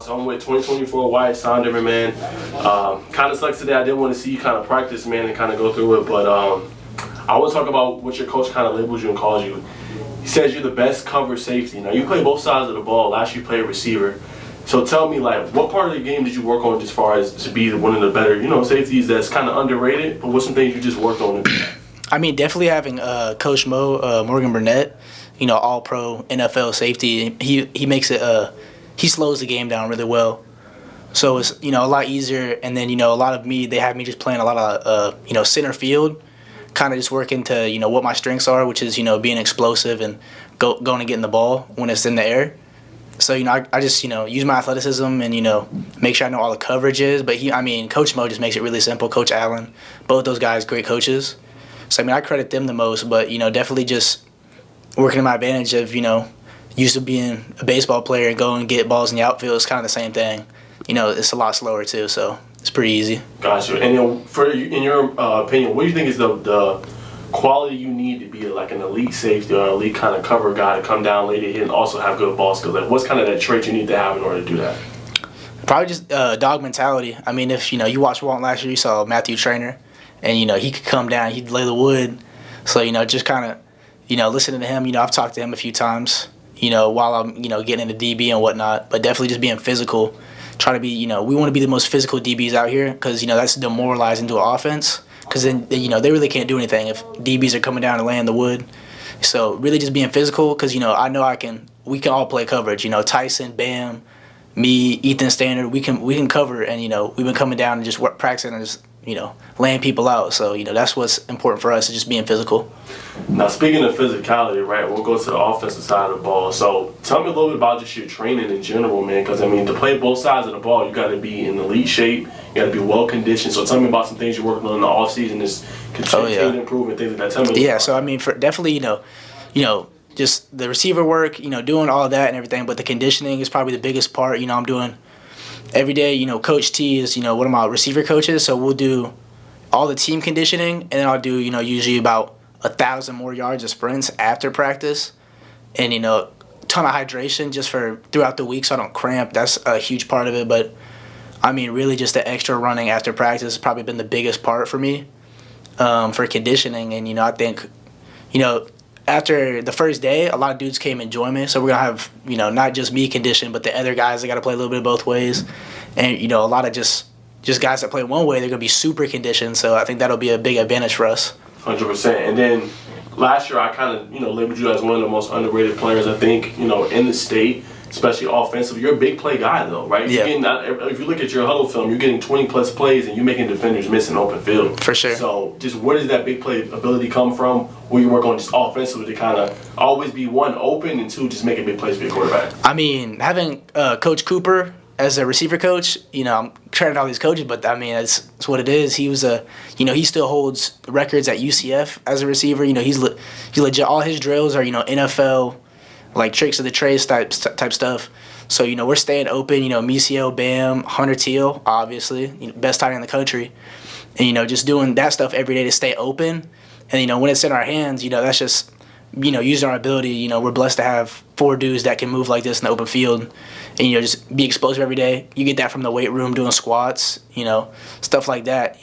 So I'm with 2024 Wyatt, Sonderman, man. Kind of sucks today. I didn't want to see you kind of practice, man, and kind of go through it. But I want to talk about what your coach kind of labels you and calls you. He says you're the best cover safety. Now, you play both sides of the ball. Last year you played receiver. So tell me, like, what part of the game did you work on as far as to be one of the better, safeties that's kind of underrated? But what's some things you just worked on? I mean, definitely having Coach Morgan Burnett, all-pro NFL safety. He makes it. He slows the game down really well, so it's a lot easier. And then a lot of they have me just playing a lot of center field, kind of just working to what my strengths are, which is being explosive and going and getting the ball when it's in the air. So I just use my athleticism and make sure I know all the coverages. But Coach Mo just makes it really simple. Coach Allen, both those guys, great coaches. So I credit them the most. But definitely just working to my advantage of used to being a baseball player and go and get balls in the outfield is kind of the same thing. It's a lot slower too, so it's pretty easy. Gotcha. And in your opinion, what do you think is the quality you need to be like an elite safety or elite kind of cover guy to come down late hit and also have good ball skills? Like, what's kind of that trait you need to have in order to do that? Probably just dog mentality. If you watched Walton last year, you saw Matthew Trainer, and he could come down, he'd lay the wood. So just kind of listening to him. I've talked to him a few times. While I'm, getting into DB and whatnot, but definitely just being physical. Try to be, we want to be the most physical DBs out here because, that's demoralizing to an offense because then, they really can't do anything if DBs are coming down and laying the wood. So really just being physical because, I know we can all play coverage. Tyson, Bam, me, Ethan Standard, we can cover and, we've been coming down and just practicing and just, laying people out. So, that's what's important for us is just being physical. Now, speaking of physicality, right, we'll go to the offensive side of the ball. So tell me a little bit about just your training in general, man, because, to play both sides of the ball, you got to be in elite shape. You got to be well-conditioned. So tell me about some things you're working on in the offseason, just continue to improve and things like that. Tell me. Yeah, so, definitely, just the receiver work, doing all that and everything, but the conditioning is probably the biggest part. I'm doing every day. Coach T is, one of my receiver coaches, so we'll do all the team conditioning, and then I'll do, usually about 1,000 more yards of sprints after practice, and a ton of hydration just for throughout the week so I don't cramp. That's a huge part of it. But really just the extra running after practice has probably been the biggest part for me for conditioning. And I think after the first day, a lot of dudes came and joined me, so we're gonna have not just me conditioned, but the other guys that got to play a little bit both ways, and a lot of just guys that play one way, they're gonna be super conditioned. So I think that'll be a big advantage for us. 100%. And then last year, I kind of, labeled you as one of the most underrated players, I think, in the state, especially offensively. You're a big play guy, though, right? Yeah. If you look at your huddle film, you're getting 20-plus plays, and you're making defenders miss an open field. For sure. So just where does that big play ability come from? Where you work on just offensively to kind of always be, one, open, and two, just making big plays for your quarterback? Having Coach Cooper as a receiver coach, I'm crediting all these coaches, but that's what it is. He was he still holds records at UCF as a receiver. He's legit. All his drills are NFL, like tricks of the trade type stuff. So we're staying open. Micio, Bam, Hunter Teal, obviously, best tight end in the country, and just doing that stuff every day to stay open. And when it's in our hands, that's just using our ability. We're blessed to have 4 dudes that can move like this in the open field. And, just be explosive every day. You get that from the weight room doing squats, stuff like that,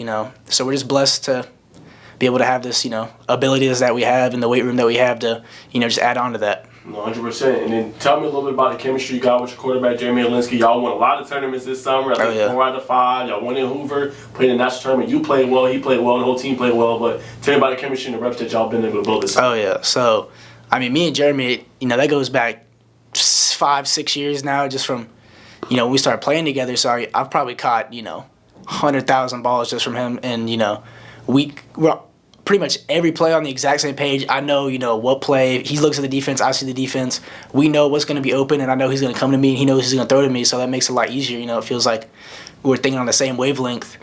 So we're just blessed to be able to have this, abilities that we have in the weight room that we have to, just add on to that. 100%. And then tell me a little bit about the chemistry you got with your quarterback, Jeremy Hecklinski. Y'all won a lot of tournaments this summer. I think 4 out of 5. Y'all won in Hoover, played in the national tournament. You played well, he played well, the whole team played well. But tell me about the chemistry and the reps that y'all been able to build this summer. Oh, yeah. So, me and Jeremy, that goes back 5-6 years now, just from we started playing together. So I've probably caught 100,000 balls just from him, and we're pretty much every play on the exact same page. I know what play he looks at the defense, I see the defense. We know what's going to be open, and I know he's going to come to me, and he knows he's going to throw to me. So that makes it a lot easier. It feels like we're thinking on the same wavelength.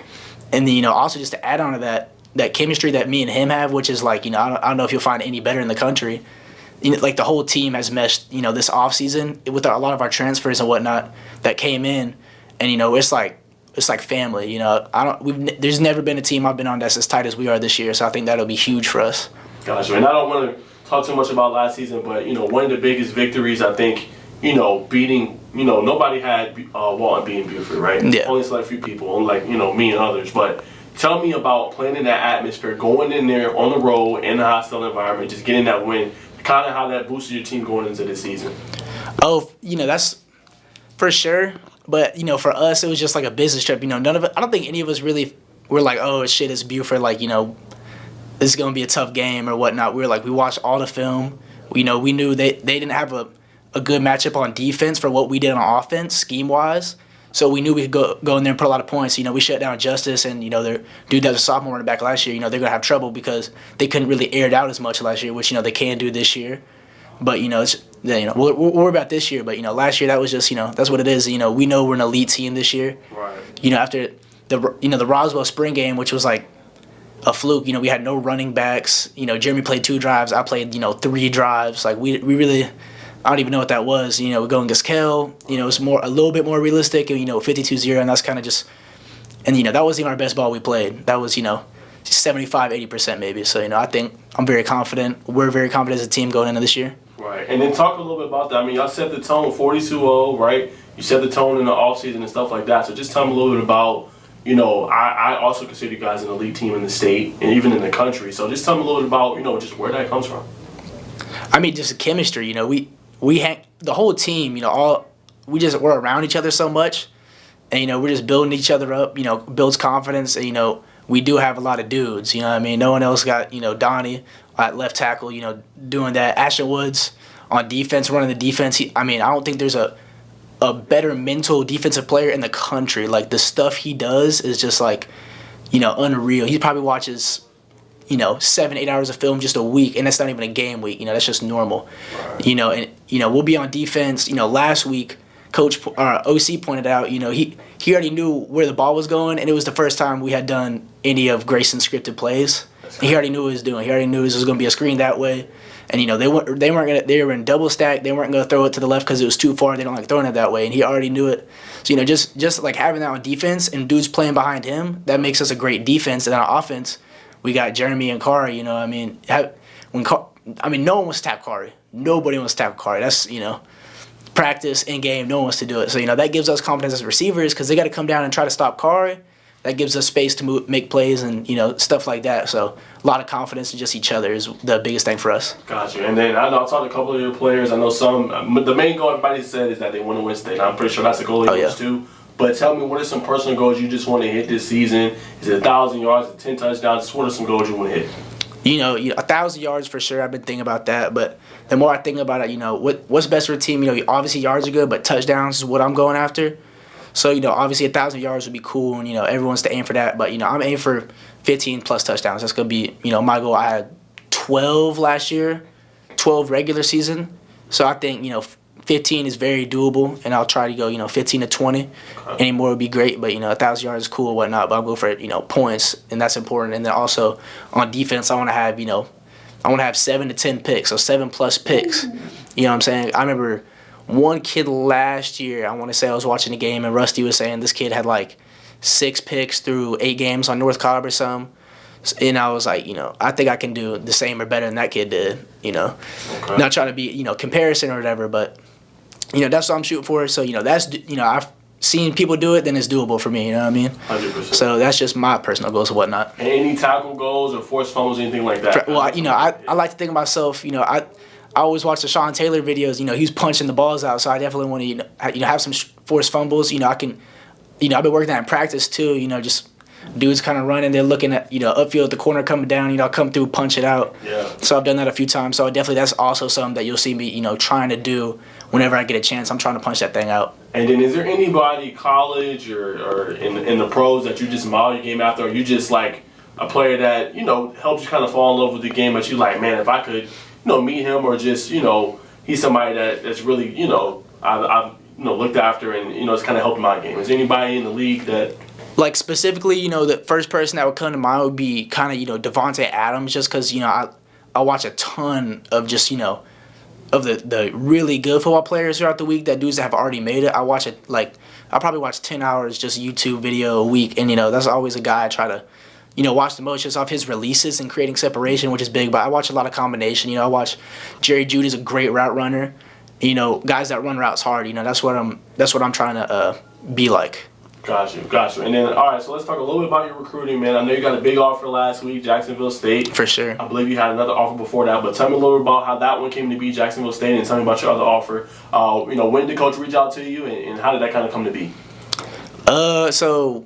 And then also just to add on to that chemistry that me and him have, which is like I don't know if you'll find any better in the country. Like the whole team has meshed, this off season with a lot of our transfers and whatnot that came in, and it's like family. There's never been a team I've been on that's as tight as we are this year. So I think that'll be huge for us. Gotcha. And I don't want to talk too much about last season, but one of the biggest victories I think beating, nobody had Walton beating Buford, right? Yeah. Only select few people, unlike, me and others. But tell me about playing in that atmosphere, going in there on the road in a hostile environment, just getting that win, kind of how that boosted your team going into this season. Oh, that's for sure. But, for us, it was just like a business trip. None of it, I don't think any of us really were like, oh, shit, it's Buford. Like, this is going to be a tough game or whatnot. We were like, we watched all the film. We knew they didn't have a good matchup on defense for what we did on offense, scheme-wise. So we knew we could go in there and put a lot of points. We shut down Justice and, their dude that was a sophomore running back last year. They're going to have trouble because they couldn't really air it out as much last year, which, they can do this year. But, it's, we'll worry about this year. But, last year that was just, that's what it is. We know we're an elite team this year. Right. After the Roswell spring game, which was like a fluke. We had no running backs. Jeremy played 2 drives. I played, 3 drives. Like, we really, I don't even know what that was. We go against Kel. It's a little bit more realistic. 52-0, and that's kind of just, and, that wasn't even our best ball we played. That was, 75, 80% maybe. So, I think I'm very confident. We're very confident as a team going into this year. Right. And then talk a little bit about that. I mean, y'all set the tone 42-0, right? You set the tone in the offseason and stuff like that. So just tell me a little bit about, I also consider you guys an elite team in the state and even in the country. So just tell me a little bit about, just where that comes from. I mean, just chemistry. We hang the whole team. We're around each other so much, and we're just building each other up. Builds confidence. And, we do have a lot of dudes. No one else got Donnie at left tackle. Doing that. Ashton Woods on defense, running the defense. I don't think there's a better mental defensive player in the country. Like, the stuff he does is just like, unreal. He probably watches, 7-8 hours of film just a week, and that's not even a game week. That's just normal. Right. We'll be on defense. Last week, OC pointed out, he already knew where the ball was going, and it was the first time we had done any of Grayson's scripted plays. He already knew what he was doing. He already knew it was going to be a screen that way. And they were in double stack. They weren't going to throw it to the left because it was too far. They don't like throwing it that way, and he already knew it. So just like having that on defense and dudes playing behind him, that makes us a great defense. And on offense, we got Jeremy and Kari. No one wants to tap Kari. Nobody wants to tap Kari. That's practice in game. No one wants to do it. So that gives us confidence as receivers because they got to come down and try to stop Kari. That gives us space to make plays and stuff like that. So a lot of confidence in just each other is the biggest thing for us. Gotcha. And then I know I've talked to a couple of your players. I know some. The main goal everybody said is that they want to win state. I'm pretty sure that's the goal of yours too. But tell me, what are some personal goals you just want to hit this season? Is it 1,000 yards, 10 touchdowns? Just what are some goals you want to hit? 1,000 yards for sure. I've been thinking about that, but the more I think about it, what's best for the team? Obviously yards are good, but touchdowns is what I'm going after. So, obviously 1,000 yards would be cool, and, everyone's to aim for that. But, I'm aiming for 15-plus touchdowns. That's going to be, my goal. I had 12 last year, 12 regular season. So I think, 15 is very doable, and I'll try to go, 15 to 20. Okay. Any more would be great, but, 1,000 yards is cool and whatnot. But I'll go for, points, and that's important. And then also on defense, I want to have 7 to 10 picks, so 7-plus picks. You know what I'm saying? I remember one kid last year, I want to say I was watching a game, and Rusty was saying this kid had like 6 picks through 8 games on North Cobb or something. And I was like, I think I can do the same or better than that kid did, Okay. Not trying to be, comparison or whatever, but, that's what I'm shooting for. So, that's, I've seen people do it, then it's doable for me, you know what I mean? 100%. So that's just my personal goals and whatnot. And any tackle goals or forced fumbles, anything like that? Well, I like to think of myself, I always watch the Sean Taylor videos. He's punching the balls out, so I definitely want to, have some forced fumbles. I can, I've been working that in practice too. Just dudes kind of running, they're looking at, upfield, the corner coming down. I'll come through, punch it out. Yeah. So I've done that a few times. So definitely, that's also something that you'll see me, trying to do whenever I get a chance. I'm trying to punch that thing out. And then, is there anybody, college or in the pros, that you just model your game after, or you just like a player that helps you kind of fall in love with the game, but you like, man, if I could, meet him, or just, he's somebody that's really, I've looked after, and, it's kind of helped my game. Is there anybody in the league that... Like, specifically, the first person that would come to mind would be kind of, Devontae Adams, just because, I watch a ton of just, of the really good football players throughout the week, that dudes that have already made it. I probably watch 10 hours just YouTube video a week, and, that's always a guy I try to, watch the most just off his releases and creating separation, which is big. But I watch a lot of combination. I watch Jerry Judy's a great route runner. guys that run routes hard. That's what I'm trying to be like. Got you. And then, all right, so let's talk a little bit about your recruiting, man. I know you got a big offer last week, Jacksonville State. For sure. I believe you had another offer before that, but tell me a little bit about how that one came to be, Jacksonville State, and tell me about your other offer. When did coach reach out to you, and how did that kind of come to be? So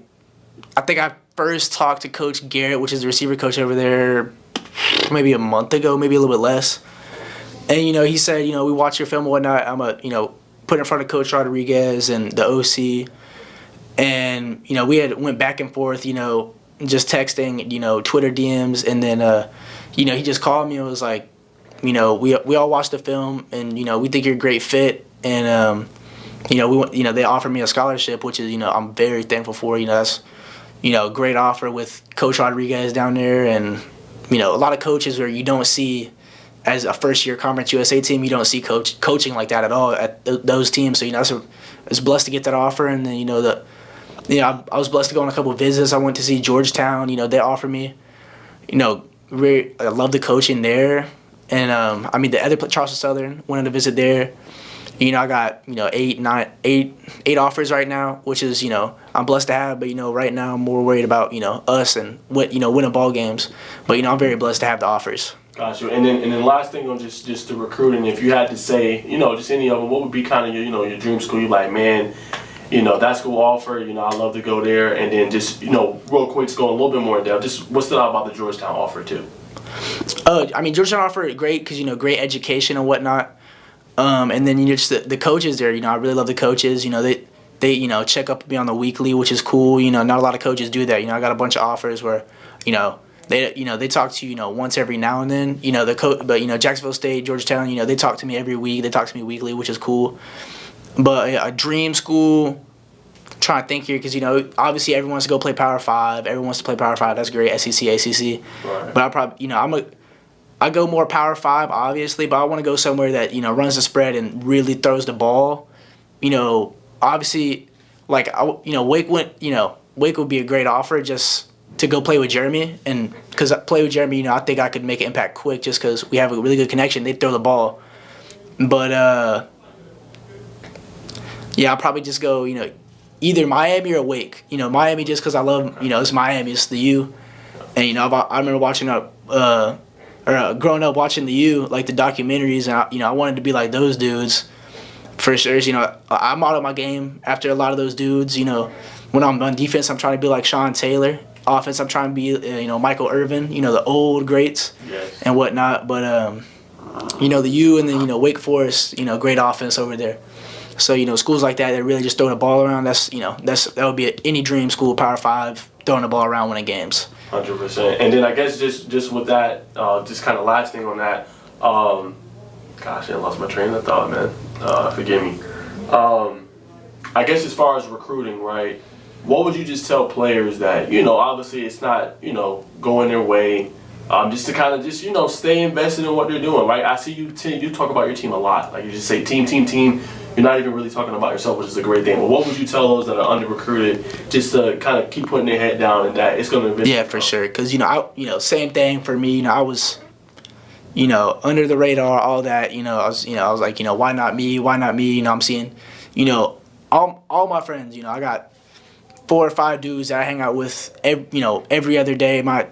I think I first talked to Coach Garrett, which is the receiver coach over there, maybe a month ago, maybe a little bit less. And, he said, we watch your film and whatnot. I'm put in front of Coach Rodriguez and the OC. And, we had went back and forth, just texting, Twitter DMs. And then, he just called me and was like, we all watched the film and, we think you're a great fit. And, they offered me a scholarship, which is, I'm very thankful for. That's, a great offer with Coach Rodriguez down there. And, a lot of coaches where you don't see, as a first-year Conference USA team, you don't see coaching like that at all at those teams. So, I was blessed to get that offer. And then, I was blessed to go on a couple of visits. I went to see Georgetown. They offered me, I love the coaching there. And, the other Charleston Southern, went on a visit there. I got, 8 offers right now, which is, I'm blessed to have. But, right now I'm more worried about, us and, winning ball games. But, I'm very blessed to have the offers. Got you. And then last thing on just the recruiting, if you had to say, just any of them, what would be kind of your dream school? You're like, man, that school offer, I love to go there. And then just, real quick, to go a little bit more in depth, just what stood out about the Georgetown offer too? Georgetown offer great because, great education and whatnot. And then, just the coaches there, I really love the coaches. They check up with me on the weekly, which is cool. Not a lot of coaches do that. I got a bunch of offers where, they talk to you, once every now and then. But Jacksonville State, Georgetown, they talk to me every week. They talk to me weekly, which is cool. But a dream school, trying to think here, because obviously everyone wants to go play Power 5. Everyone wants to play Power 5. That's great, SEC, ACC. Right. But I probably, I go more Power 5, obviously, but I want to go somewhere that runs the spread and really throws the ball. Obviously, Wake would be a great offer just to go play with Jeremy, and because I play with Jeremy, I think I could make an impact quick just because we have a really good connection. They throw the ball, but I'll probably just go either Miami or Wake. Miami just because I love it's Miami, it's the U, and I remember watching growing up watching the U, like the documentaries, and I wanted to be like those dudes. For sure, I model my game after a lot of those dudes. When I'm on defense, I'm trying to be like Sean Taylor. Offense, I'm trying to be, Michael Irvin, the old greats. Yes. And whatnot. But, the U and then, Wake Forest, great offense over there. So, schools like that really just throw the ball around. That would be any dream school, Power 5, throwing the ball around, winning games. 100%. And then I guess just with that, just kind of last thing on that, gosh, I lost my train of thought, man. Forgive me. I guess as far as recruiting, right, what would you just tell players that, obviously it's not, going their way, just to kind of just, stay invested in what they're doing, right? I see you talk about your team a lot. Like you just say team. You're not even really talking about yourself, which is a great thing. But what would you tell those that are under-recruited just to kind of keep putting their head down and that it's going to eventually Yeah, for sure. Because, same thing for me. I was, under the radar, all that. I was like, why not me? Why not me? I'm seeing, all my friends, I got 4 or 5 dudes that I hang out with, every other day. My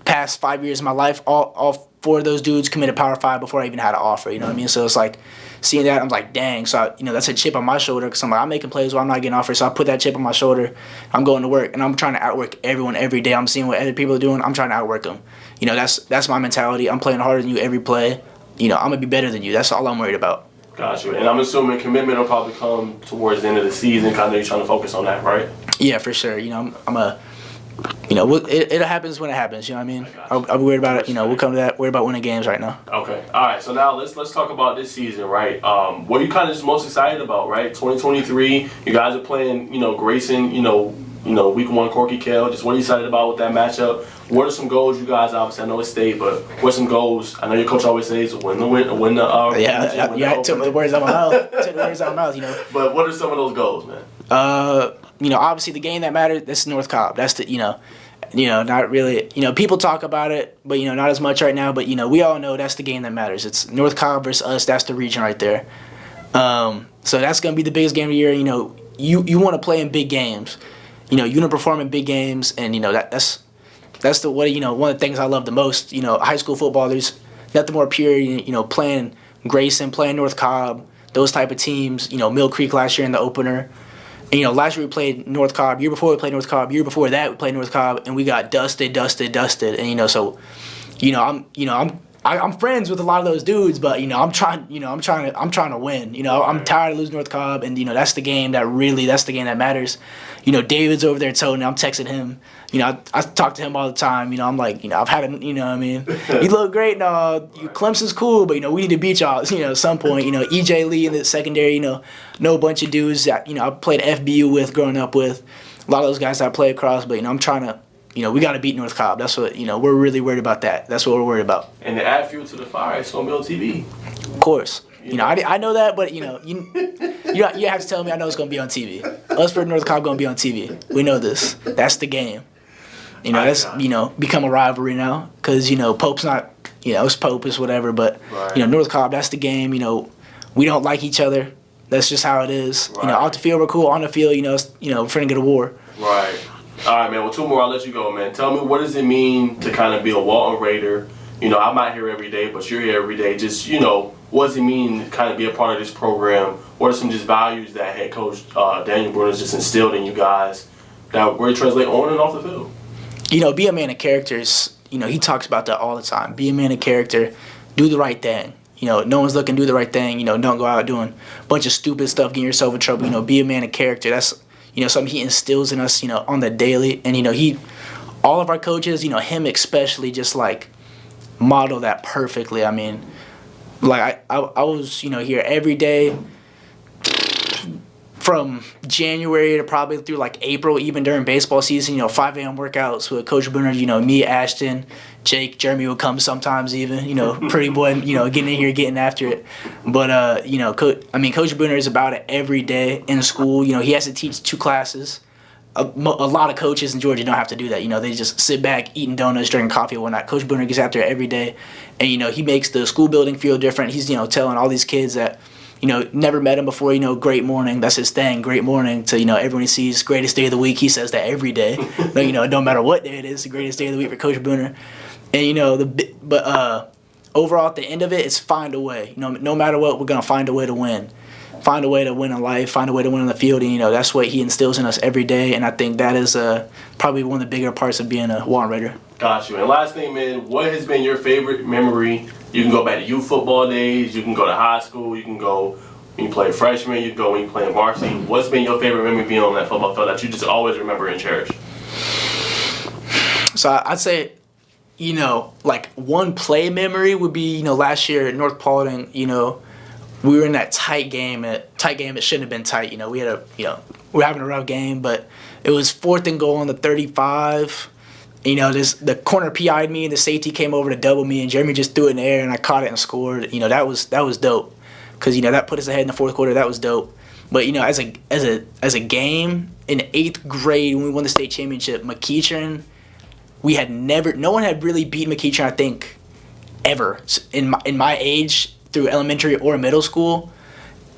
past 5 years of my life, all 4 of those dudes committed Power 5 before I even had an offer. You know what I mean? So it's like seeing that, I'm like, dang. So that's a chip on my shoulder because I'm making plays while I'm not getting offers. So I put that chip on my shoulder. I'm going to work and I'm trying to outwork everyone every day. I'm seeing what other people are doing. I'm trying to outwork them. That's my mentality. I'm playing harder than you every play. I'm gonna be better than you. That's all I'm worried about. Gotcha. And I'm assuming commitment will probably come towards the end of the season. Kind of you're trying to focus on that, right? Yeah, for sure. It happens when it happens. You know what I mean? I'll be worried about it. We'll come to that. Worried about winning games right now. Okay. All right. So now let's talk about this season, right? What are you kind of just most excited about, right? 2023. You guys are playing, Grayson, week 1 Corky Kell. Just what are you excited about with that matchup? What are some goals you guys? Obviously, I know it's state, but what are some goals? I know your coach always says win the. Took the words out of my mouth. But what are some of those goals, man? Obviously the game that matters. That's North Cobb. That's the not really. People talk about it, but not as much right now. But we all know that's the game that matters. It's North Cobb versus us. That's the region right there. So that's going to be the biggest game of the year. You want to play in big games. You want to perform in big games, and that's the one of the things I love the most. High school football, there's nothing more pure. Playing Grayson, playing North Cobb, those type of teams. Mill Creek last year in the opener. And, last year we played North Cobb. Year before we played North Cobb. Year before that we played North Cobb, and we got dusted. And so, I'm friends with a lot of those dudes, but I'm trying to win. I'm tired of losing North Cobb, and that's the game that matters. David's over there telling me, I'm texting him. I talk to him all the time. I'm like, I've had a, what I mean, you look great and all. Clemson's cool, but we need to beat y'all. At some point. EJ Lee in the secondary. Know a bunch of dudes that I played FBU with, growing up with. A lot of those guys that I play across, but I'm trying to. We got to beat North Cobb. That's what, we're really worried about that. That's what we're worried about. And to add fuel to the fire, it's going to be on TV. Of course. I know that, but, you have to tell me I know it's going to be on TV. Us for North Cobb going to be on TV. We know this. That's the game. That's, become a rivalry now because, Pope's not, it's Pope, it's whatever, but, right. North Cobb, that's the game. We don't like each other. That's just how it is. Right. Off the field, we're cool. On the field, we're finna get a war. Right. All right, man. Well, two more. I'll let you go, man. Tell me, what does it mean to kind of be a Walton Raider? I'm not here every day, but you're here every day. Just, what does it mean to kind of be a part of this program? What are some just values that head coach Daniel Bruner's just instilled in you guys that really translate on and off the field? Be a man of characters. He talks about that all the time. Be a man of character. Do the right thing. No one's looking. Do the right thing. Don't go out doing a bunch of stupid stuff, getting yourself in trouble. Be a man of character. That's something he instills in us, on the daily. And, all of our coaches, him especially, just, model that perfectly. I mean, I was, here every day from January to probably through, April, even during baseball season, 5 a.m. workouts with Coach Bruner, me, Ashton, Jake, Jeremy would come sometimes even, pretty boy, getting in here, getting after it. But, Coach Bruner is about it every day in school. He has to teach 2 classes. A lot of coaches in Georgia don't have to do that. They just sit back, eating donuts, drinking coffee and whatnot. Coach Bruner gets after it every day. And, he makes the school building feel different. He's, telling all these kids that, never met him before, great morning. That's his thing, great morning. To, everyone he sees, greatest day of the week. He says that every day. No matter what day it is, the greatest day of the week for Coach Bruner. And, overall, at the end of it, it's find a way. No matter what, we're going to find a way to win. Find a way to win in life, find a way to win on the field. And, that's what he instills in us every day. And I think that is probably one of the bigger parts of being a Walton Raider. Got you. And last thing, man, what has been your favorite memory? You can go back to youth football days. You can go to high school. You can go when you play freshman. You can go when you play in varsity. What's been your favorite memory being on that football field that you just always remember and cherish? So I'd say, one play memory would be, last year at North Paulding, we were in that tight game. It shouldn't have been tight. We had we were having a rough game, but it was 4th and goal on the 35. The corner PI'd me, and the safety came over to double me, and Jeremy just threw it in the air, and I caught it and scored. That was dope, because that put us ahead in the 4th quarter. That was dope. But as a game in 8th grade when we won the state championship, McEachern, no one had really beaten McEachern, I think, ever in my age through elementary or middle school.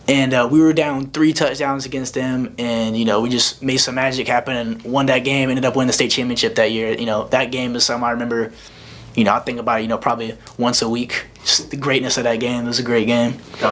And we were down 3 touchdowns against them, and we just made some magic happen and won that game. Ended up winning the state championship that year. That game is something I remember. I think about it, probably once a week. Just the greatness of that game. It was a great game.